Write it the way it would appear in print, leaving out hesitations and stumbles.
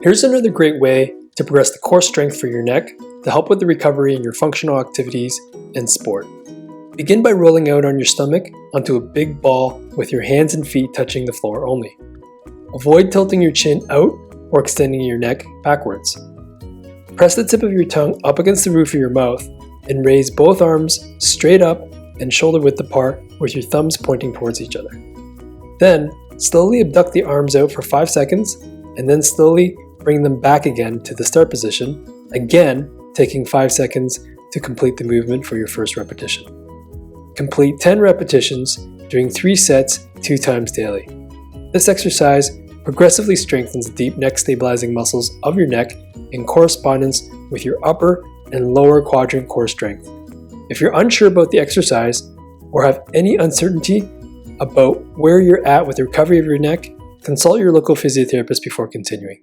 Here's another great way to progress the core strength for your neck to help with the recovery in your functional activities and sport. Begin by rolling out on your stomach onto a big ball with your hands and feet touching the floor only. Avoid tilting your chin out or extending your neck backwards. Press the tip of your tongue up against the roof of your mouth and raise both arms straight up and shoulder width apart with your thumbs pointing towards each other. Then, slowly abduct the arms out for 5 seconds and then slowly bring them back again to the start position, again taking 5 seconds to complete the movement for your first repetition. Complete 10 repetitions doing 3 sets 2 times daily. This exercise progressively strengthens the deep neck stabilizing muscles of your neck in correspondence with your upper and lower quadrant core strength. If you're unsure about the exercise or have any uncertainty about where you're at with the recovery of your neck, consult your local physiotherapist before continuing.